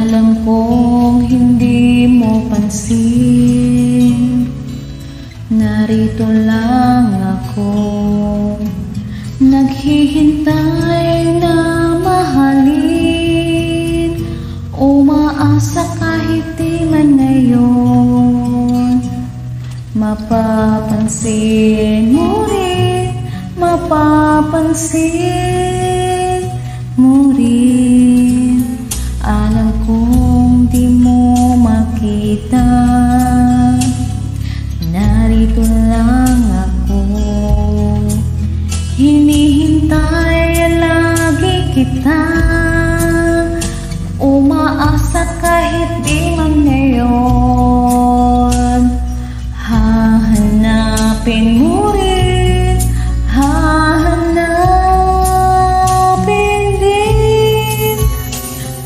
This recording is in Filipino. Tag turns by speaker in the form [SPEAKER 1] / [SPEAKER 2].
[SPEAKER 1] Alam kong hindi mo pansin, narito lang ako, naghihintay na mahalin, umaasa kahit di man ngayon. Mapapansin mo rin, mapapansin mo rin. Alam kong di mo makita, narito lang ako, hinihintay lagi kita, umaasa kahit di